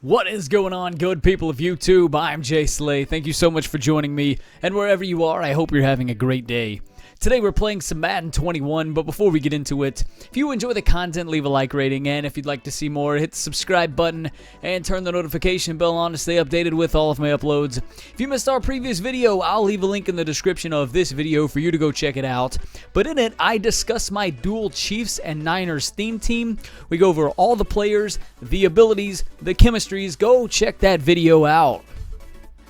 What is going on, good people of YouTube? I'm ImJslay. Thank you so much for joining me, and wherever you are, I hope you're having a great day. Today we're playing some Madden 21, but before we get into it, if you enjoy the content, leave a like rating, and if you'd like to see more, hit the subscribe button and turn the notification bell on to stay updated with all of my uploads. If you missed our previous video, I'll leave a link in the description of this video for you to go check it out. But in it, I discuss my dual Chiefs and Niners theme team. We go over all the players, the abilities, the chemistries. Go check that video out.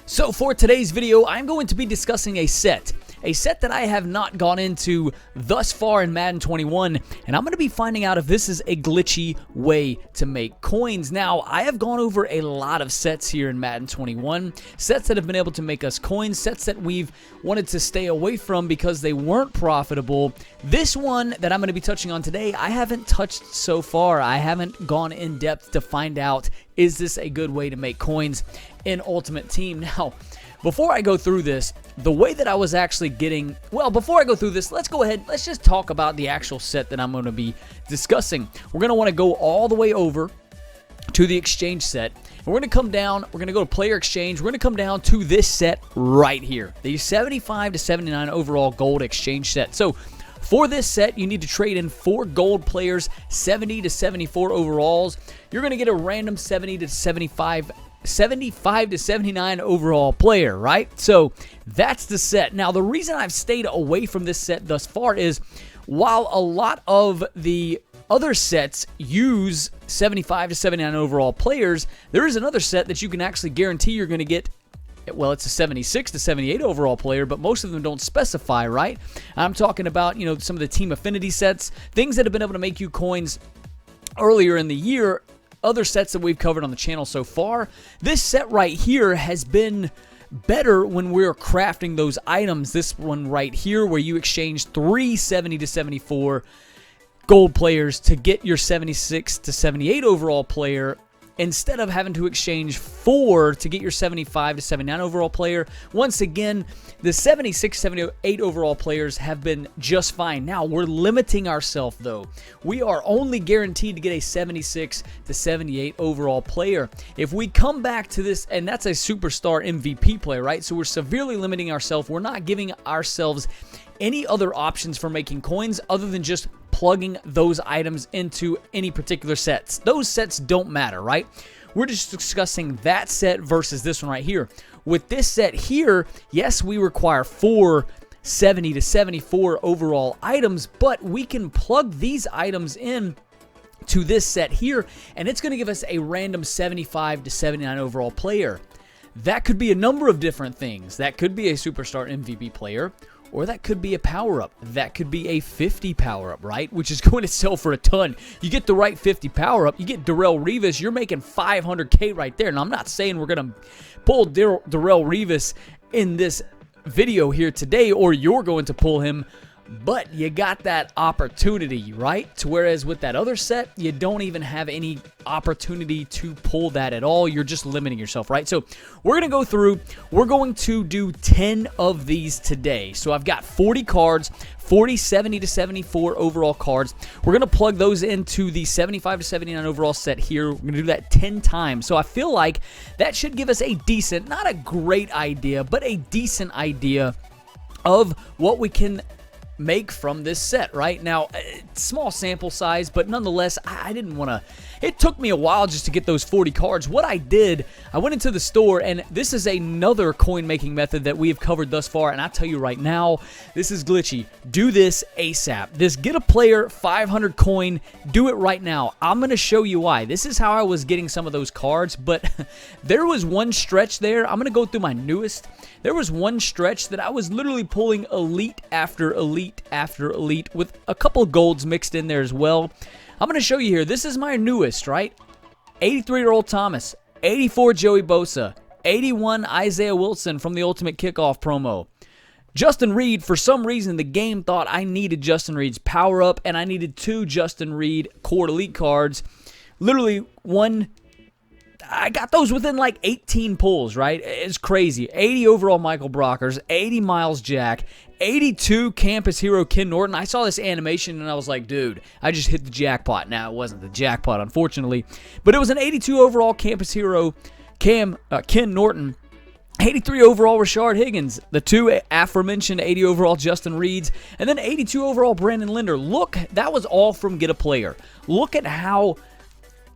So for today's video, I'm going to be discussing a set that I have not gone into thus far in Madden 21, and I'm going to be finding out if this is a glitchy way to make coins. Now, I have gone over a lot of sets here in Madden 21, sets that have been able to make us coins, sets that we've wanted to stay away from because they weren't profitable. This one that I'm going to be touching on today, I haven't touched so far. I haven't gone in depth to find out, is this a good way to make coins in Ultimate Team? Now, before I go through this, the way that I was actually getting, well, before I go through this, let's go ahead, let's just talk about the actual set that I'm going to be discussing. We're going to want to go all the way over to the exchange set, and we're going to come down, we're going to go to player exchange, we're going to come down to this set right here, the 75 to 79 overall gold exchange set. So, for this set, you need to trade in 4 gold players, 70 to 74 overalls. You're going to get a random 75 to 79 overall player, right? So that's the set. Now, the reason I've stayed away from this set thus far is while a lot of the other sets use 75 to 79 overall players, there is another set that you can actually guarantee you're going to get. Well, it's a 76 to 78 overall player, but most of them don't specify, right? I'm talking about, some of the team affinity sets, things that have been able to make you coins earlier in the year, other sets that we've covered on the channel so far. This set right here has been better when we're crafting those items. This one right here, where you exchange 3 70 to 74 gold players to get your 76 to 78 overall player, instead of having to exchange 4 to get your 75 to 79 overall player. Once again, the 76, 78 overall players have been just fine. Now, we're limiting ourselves, though. We are only guaranteed to get a 76 to 78 overall player. If we come back to this, and that's a superstar MVP player, right? So we're severely limiting ourselves. We're not giving ourselves any other options for making coins other than just plugging those items into any particular sets. Those sets don't matter, right? We're just discussing that set versus this one right here. With this set here, yes, we require 4 70 to 74 overall items, but we can plug these items in to this set here, and it's going to give us a random 75 to 79 overall player. That could be a number of different things. That could be a superstar MVP player, or that could be a power-up. That could be a 50 power-up, right? Which is going to sell for a ton. You get the right 50 power-up, you get Darrelle Revis, you're making 500K right there. Now, I'm not saying we're going to pull Darrelle Revis in this video here today, or you're going to pull him, but you got that opportunity, right? To whereas with that other set, you don't even have any opportunity to pull that at all. You're just limiting yourself, right? So we're going to go through, we're going to do 10 of these today. So I've got 40 cards, 40 70 to 74 overall cards. We're going to plug those into the 75 to 79 overall set here. We're going to do that 10 times. So I feel like that should give us a decent, not a great idea, but a decent idea of what we can make from this set. Right now, small sample size, but nonetheless, I didn't want to, it took me a while just to get those 40 cards. What I did, I went into the store, and this is another coin making method that we have covered thus far, and I tell you right now, this is glitchy. Do this ASAP. This get a player 500 coin, do it right now. I'm going to show you why. This is how I was getting some of those cards, but there was one stretch there. I'm going to go through my newest. There was one stretch that I was literally pulling elite after elite after elite with a couple of golds mixed in there as well. I'm going to show you here. This is my newest, right? 83-year-old Thomas, 84 Joey Bosa, 81 Isaiah Wilson from the Ultimate Kickoff promo. Justin Reed, for some reason, the game thought I needed Justin Reed's power up, and I needed 2 Justin Reed Core Elite cards. Literally one I got those within like 18 pulls, right? It's crazy. 80 overall Michael Brockers, 80 Miles Jack, 82 Campus Hero Ken Norton. I saw this animation and I was like, dude, I just hit the jackpot. Now, it wasn't the jackpot, unfortunately, but it was an 82 overall Campus Hero Ken Norton. 83 overall Rashard Higgins, the 2 aforementioned 80 overall Justin Reeds, and then 82 overall Brandon Linder. Look, that was all from Get a Player. Look at how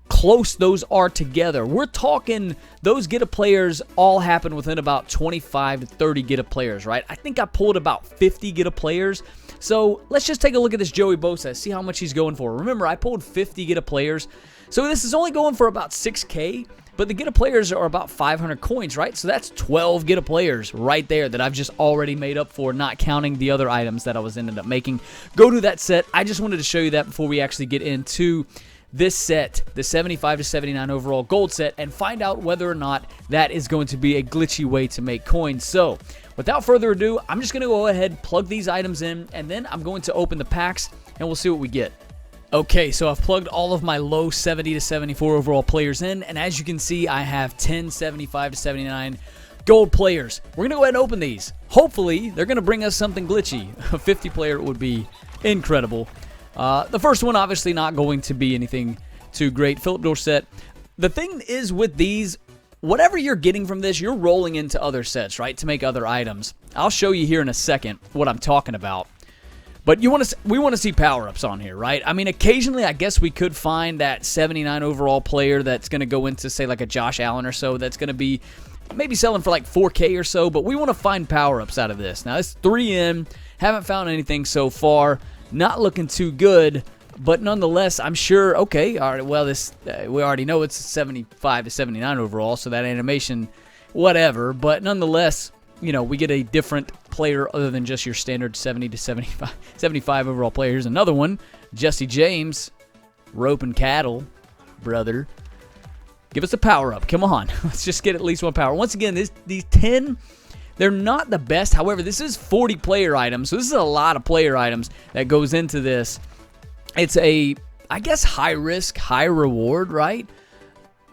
close those are together. We're talking those Get a Players all happen within about 25 to 30 Get a Players, right? I think I pulled about 50 Get a Players. So let's just take a look at this Joey Bosa, see how much he's going for. Remember, I pulled 50 Get a Players. So this is only going for about 6K. But the Get-A Players are about 500 coins, right? So that's 12 Get-A Players right there that I've just already made up for, not counting the other items that I was ended up making. Go to that set. I just wanted to show you that before we actually get into this set, the 75 to 79 overall gold set, and find out whether or not that is going to be a glitchy way to make coins. So without further ado, I'm just going to go ahead, plug these items in, and then I'm going to open the packs, and we'll see what we get. Okay, so I've plugged all of my low 70 to 74 overall players in, and as you can see, I have 10 75 to 79 gold players. We're going to go ahead and open these. Hopefully, they're going to bring us something glitchy. A 50 player would be incredible. The first one, obviously not going to be anything too great. Philip Dorsett. The thing is with these, whatever you're getting from this, you're rolling into other sets, right, to make other items. I'll show you here in a second what I'm talking about. But we want to see power-ups on here, right? I mean, occasionally, I guess we could find that 79 overall player that's going to go into, say, like a Josh Allen or so that's going to be maybe selling for like 4K or so, but we want to find power-ups out of this. Now, it's 3 in. Haven't found anything so far. Not looking too good, but nonetheless, I'm sure, okay, all right, well, this we already know it's 75 to 79 overall, so that animation, whatever, but nonetheless, you know, we get a different player other than just your standard 70 to 75 overall player. Here's another one. Jesse James, rope and cattle, brother. Give us a power-up. Come on. Let's just get at least one power. Once again, these 10, they're not the best. However, this is 40 player items, so this is a lot of player items that goes into this. It's a, I guess, high risk, high reward, right?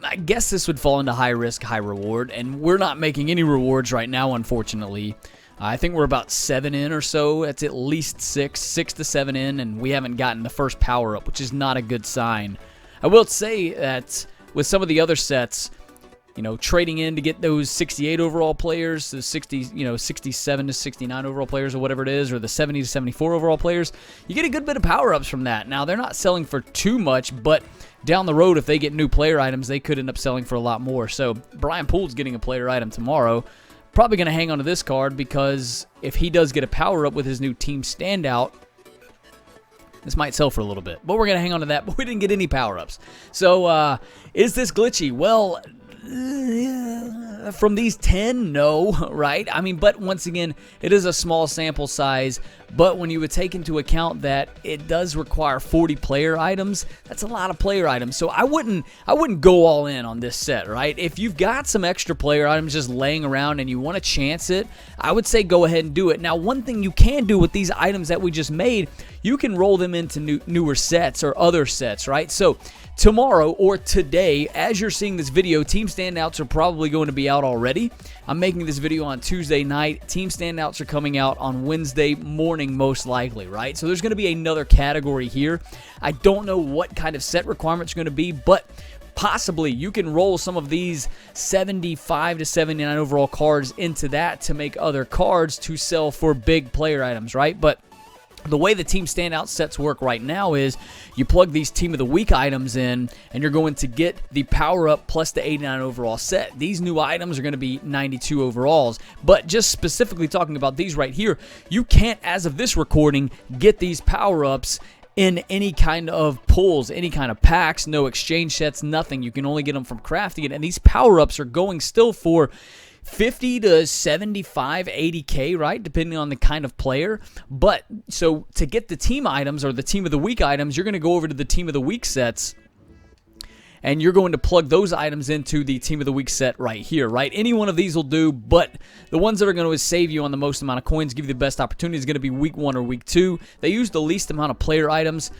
I guess this would fall into high risk, high reward, and we're not making any rewards right now, unfortunately. I think we're about 7 in or so. That's at least 6 to 7 in, and we haven't gotten the first power-up, which is not a good sign. I will say that with some of the other sets, you know, trading in to get those 68 overall players, the 67 to 69 overall players or whatever it is, or the 70 to 74 overall players, you get a good bit of power-ups from that. Now, they're not selling for too much, but down the road, if they get new player items, they could end up selling for a lot more. So, Brian Poole's getting a player item tomorrow. Probably going to hang on to this card because if he does get a power-up with his new team standout, this might sell for a little bit. But we're going to hang on to that, but we didn't get any power-ups. So, is this glitchy? Well, from these 10, no, right? I mean, but once again, it is a small sample size, but when you would take into account that it does require 40 player items, that's a lot of player items. So I wouldn't go all in on this set, right? If you've got some extra player items just laying around and you want to chance it, I would say go ahead and do it. Now, one thing you can do with these items that we just made, you can roll them into newer sets or other sets, right? So tomorrow or today, as you're seeing this video, team standouts are probably going to be out already. I'm making this video on Tuesday night. Team standouts are coming out on Wednesday morning, most likely, right? So there's going to be another category here. I don't know what kind of set requirements are going to be, but possibly you can roll some of these 75 to 79 overall cards into that to make other cards to sell for big player items, right? But the way the team standout sets work right now is you plug these team of the week items in and you're going to get the power up plus the 89 overall set. These new items are going to be 92 overalls, but just specifically talking about these right here, you can't, as of this recording, get these power ups in any kind of pulls, any kind of packs, no exchange sets, nothing. You can only get them from crafting it, and these power ups are going still for 50 to 75, 80K, right? Depending on the kind of player. But, so to get the team items or the team of the week items, you're going to go over to the team of the week sets and you're going to plug those items into the team of the week set right here, right? Any one of these will do, but the ones that are going to save you on the most amount of coins, give you the best opportunity, is going to be week 1 or week 2. They use the least amount of player items.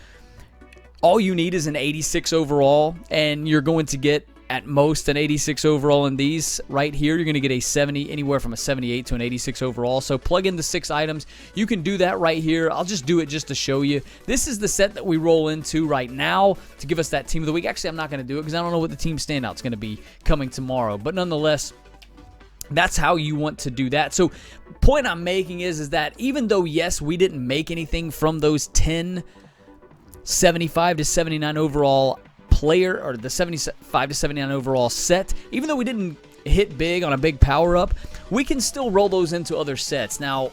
All you need is an 86 overall, and you're going to get at most an 86 overall in these. Right here, you're going to get a 70, anywhere from a 78 to an 86 overall. So plug in the 6 items. You can do that right here. I'll just do it just to show you. This is the set that we roll into right now to give us that team of the week. Actually, I'm not going to do it because I don't know what the team standout's going to be coming tomorrow. But nonetheless, that's how you want to do that. So point I'm making is that even though, yes, we didn't make anything from those 10 75 to 79 overall player, or the 75 to 79 overall set, even though we didn't hit big on a big power-up, we can still roll those into other sets. Now,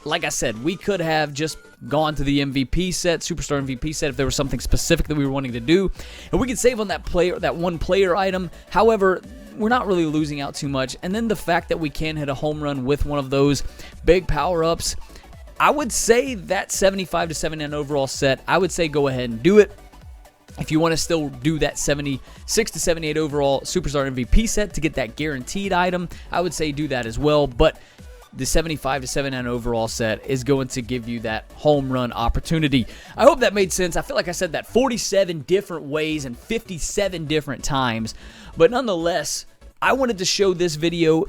like I said, we could have just gone to the MVP set, Superstar MVP set, if there was something specific that we were wanting to do, and we could save on that player, that one player item. However, we're not really losing out too much. And then the fact that we can hit a home run with one of those big power-ups, I would say that 75 to 79 overall set, I would say go ahead and do it. If you want to still do that 76 to 78 overall Superstar MVP set to get that guaranteed item, I would say do that as well. But the 75 to 79 overall set is going to give you that home run opportunity. I hope that made sense. I feel like I said that 47 different ways and 57 different times. But nonetheless, I wanted to show this video.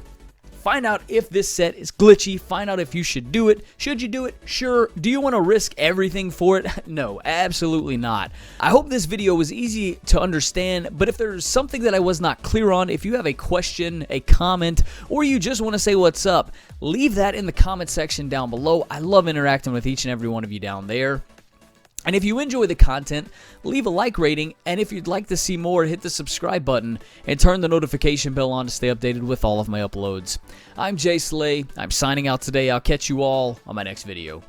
Find out if this set is glitchy. Find out if you should do it. Should you do it? Sure. Do you want to risk everything for it? No, absolutely not. I hope this video was easy to understand, but if there's something that I was not clear on, if you have a question, a comment, or you just want to say what's up, leave that in the comment section down below. I love interacting with each and every one of you down there. And if you enjoy the content, leave a like rating, and if you'd like to see more, hit the subscribe button and turn the notification bell on to stay updated with all of my uploads. I'm ImJslay. I'm signing out today. I'll catch you all on my next video.